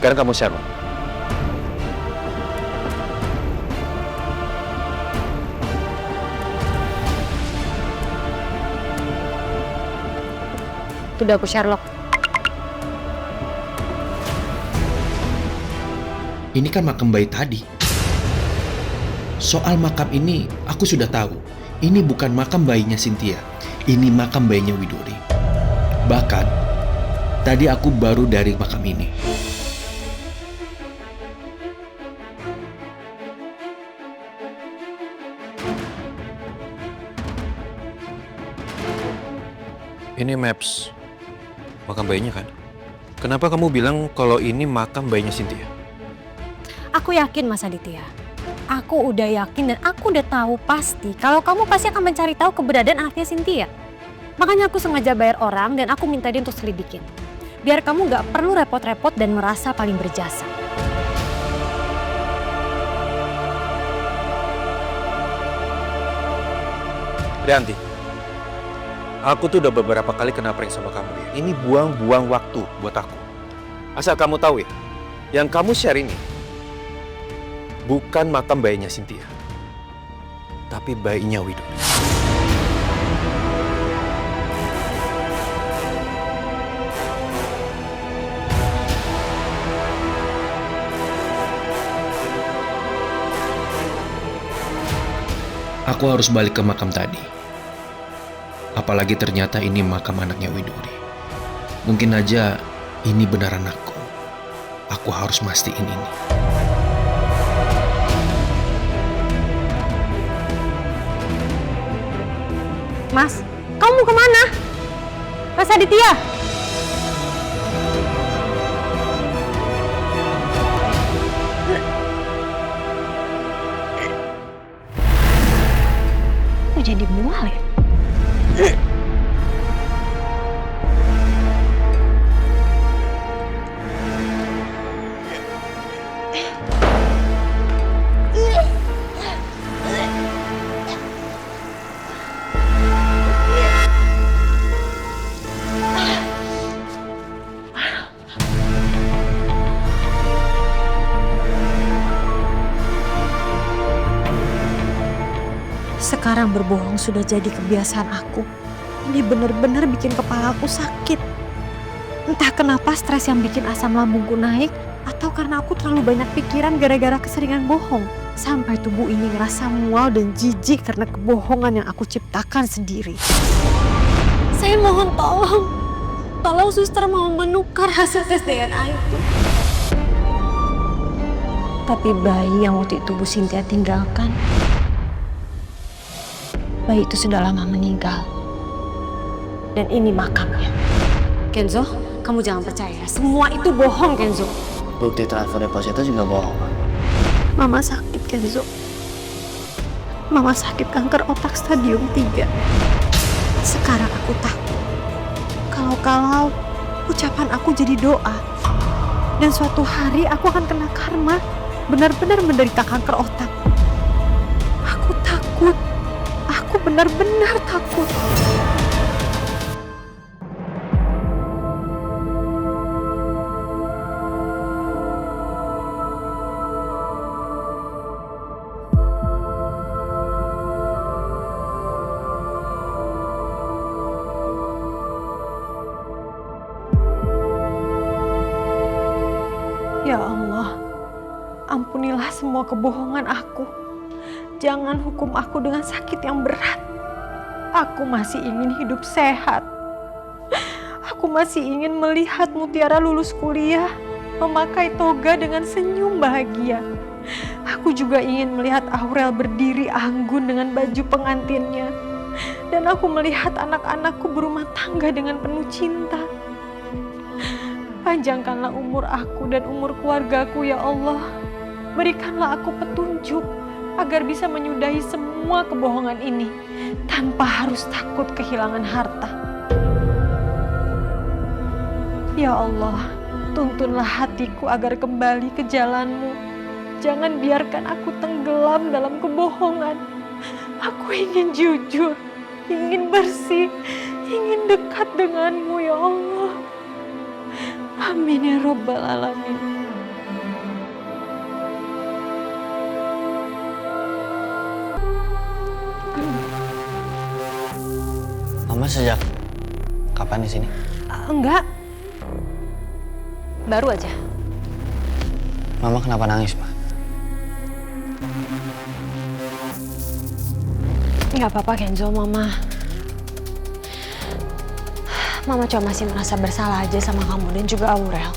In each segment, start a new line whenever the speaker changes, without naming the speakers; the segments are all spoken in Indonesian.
Sekarang kamu Sherlock.
Sudah aku Sherlock.
Ini kan makam bayi tadi. Soal makam ini, aku sudah tahu. Ini bukan makam bayinya Cynthia. Ini makam bayinya Widuri. Bahkan, tadi aku baru dari makam ini.
Ini maps makam bayinya kan? Kenapa kamu bilang kalau ini makam bayinya Cynthia?
Aku yakin Mas Aditya. Aku udah yakin dan aku udah tahu pasti kalau kamu pasti akan mencari tahu keberadaan anaknya Cynthia. Makanya aku sengaja bayar orang dan aku minta dia untuk selidikin. Biar kamu gak perlu repot-repot dan merasa paling berjasa.
Rianti, aku tuh udah beberapa kali kena prank sama kamu ya. Ini buang-buang waktu buat aku. Asal kamu tahu ya, yang kamu share ini bukan makam bayinya Cynthia, tapi bayinya Widuri.
Aku harus balik ke makam tadi. Apalagi ternyata ini makam anaknya Widuri. Mungkin aja ini benar anakku. Aku harus mastiin ini.
Mas, kamu mau kemana? Mas Aditya! Kok jadi mual ya? Sekarang berbohong sudah jadi kebiasaan aku. Ini benar-benar bikin kepala aku sakit. Entah kenapa stres yang bikin asam lambungku naik, atau karena aku terlalu banyak pikiran gara-gara keseringan bohong. Sampai tubuh ini ngerasa mual dan jijik karena kebohongan yang aku ciptakan sendiri. Saya mohon tolong. Tolong suster mau menukar hasil tes DNA itu. Tapi bayi yang waktu itu Bu Cynthia tinggalkan, bayi itu sudah lama meninggal. Dan ini makamnya. Kenzo, kamu jangan percaya. Semua itu bohong, Kenzo.
Bukti transfer deposito juga bohong.
Mama sakit, Kenzo. Mama sakit kanker otak stadium 3. Sekarang aku takut. Kalau ucapan aku jadi doa. Dan suatu hari aku akan kena karma. Benar-benar menderita kanker otak. Aku takut. Aku benar-benar takut. Ya Allah, ampunilah semua kebohongan aku. Jangan hukum aku dengan sakit yang berat. Aku masih ingin hidup sehat. Aku masih ingin melihat Mutiara lulus kuliah, memakai toga dengan senyum bahagia. Aku juga ingin melihat Aurel berdiri anggun dengan baju pengantinnya. Dan aku melihat anak-anakku berumah tangga dengan penuh cinta. Panjangkanlah umur aku dan umur keluargaku ya Allah. Berikanlah aku petunjuk agar bisa menyudahi semua kebohongan ini tanpa harus takut kehilangan harta. Ya Allah, tuntunlah hatiku agar kembali ke jalan-Mu. Jangan biarkan aku tenggelam dalam kebohongan. Aku ingin jujur, ingin bersih, ingin dekat dengan-Mu ya Allah. Amin ya Rabbal Alamin.
Mama sejak kapan di sini?
Enggak. Baru aja.
Mama kenapa nangis, Ma?
Nggak apa-apa Kenzo, Mama cuma masih merasa bersalah aja sama kamu dan juga Aurel.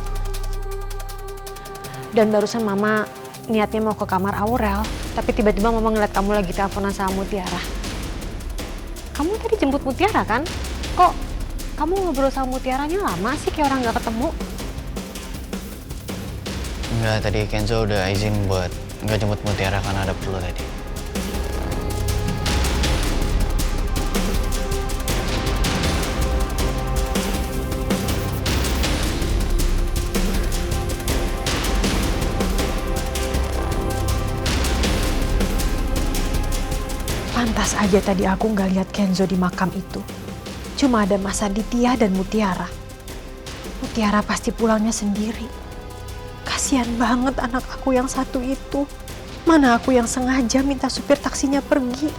Dan barusan Mama niatnya mau ke kamar Aurel, tapi tiba-tiba Mama ngeliat kamu lagi teleponan sama Mutiara. Kamu tadi jemput Mutiara kan? Kok kamu ngobrol sama Mutiaranya lama sih kayak orang nggak ketemu?
Enggak, tadi Kenzo udah izin buat nggak jemput Mutiara karena ada perlu tadi.
Pantas aja tadi aku nggak lihat Kenzo di makam itu. Cuma ada Mas Aditya dan Mutiara. Mutiara pasti pulangnya sendiri. Kasihan banget anak aku yang satu itu. Mana aku yang sengaja minta supir taksinya pergi.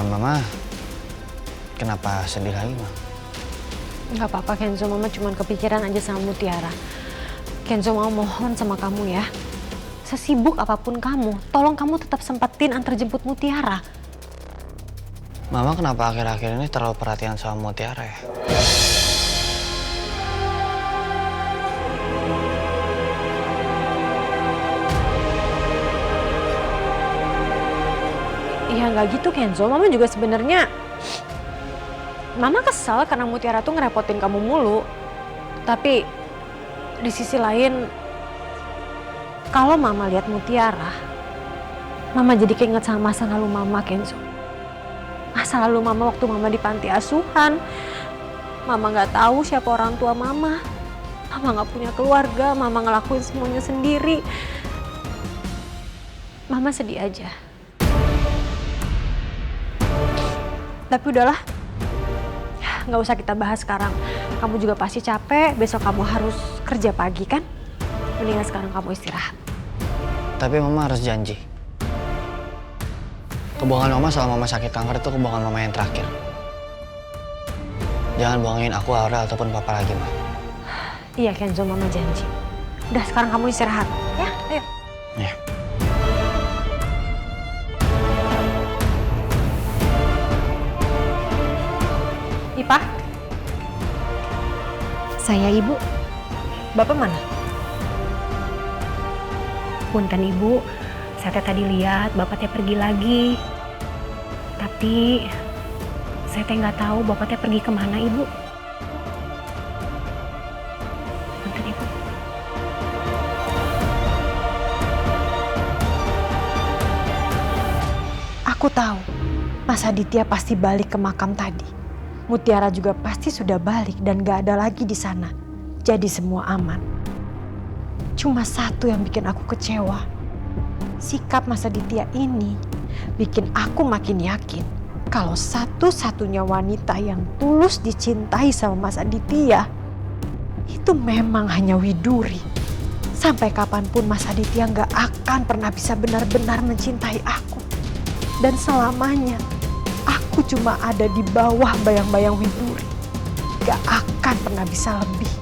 Mama, kenapa sedih lagi, Ma?
Nggak apa-apa Kenzo, Mama cuma kepikiran aja sama Mutiara. Kenzo mau mohon sama kamu ya. Sesibuk apapun kamu, tolong kamu tetap sempetin antar jemput Mutiara.
Mama kenapa akhir-akhir ini terlalu perhatian sama Mutiara ya?
Ya nggak gitu Kenzo, Mama juga sebenarnya Mama kesel karena Mutiara tuh ngerepotin kamu mulu. Tapi di sisi lain, kalau Mama lihat Mutiara, Mama jadi keinget sama masa lalu Mama, Kenzo. Masa lalu Mama waktu Mama di panti asuhan. Mama nggak tahu siapa orang tua Mama. Mama nggak punya keluarga, Mama ngelakuin semuanya sendiri. Mama sedih aja. Tapi udahlah, nggak usah kita bahas sekarang. Kamu juga pasti capek, besok kamu harus kerja pagi kan? Mendingan sekarang kamu istirahat.
Tapi Mama harus janji. Kebohongan Mama soal Mama sakit kanker itu kebohongan Mama yang terakhir. Jangan bohongin aku, Aurel, ataupun Papa lagi, Ma.
Iya Kenzo, Mama janji. Udah sekarang kamu istirahat, ya? Ayo.
Ya.
Ipa? Saya Ibu. Bapak mana?
Punten Ibu, saya tadi lihat Bapak teh pergi lagi. Tapi saya teh nggak tahu Bapak teh pergi kemana Ibu. Punten Ibu.
Aku tahu, Mas Aditya pasti balik ke makam tadi. Mutiara juga pasti sudah balik dan gak ada lagi di sana. Jadi semua aman. Cuma satu yang bikin aku kecewa. Sikap Mas Aditya ini bikin aku makin yakin kalau satu-satunya wanita yang tulus dicintai sama Mas Aditya itu memang hanya Widuri. Sampai kapanpun Mas Aditya gak akan pernah bisa benar-benar mencintai aku. Dan selamanya aku cuma ada di bawah bayang-bayang Widuri. Gak akan pernah bisa lebih.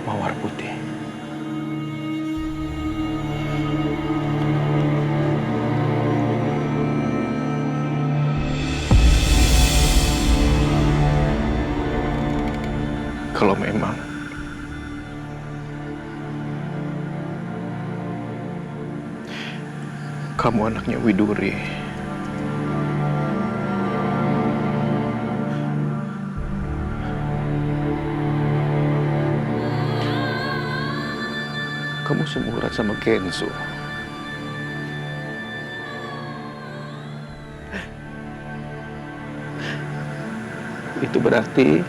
Mawar putih. Kalau memang kamu anaknya Widuri, kamu seumuran sama Kenzo. Itu berarti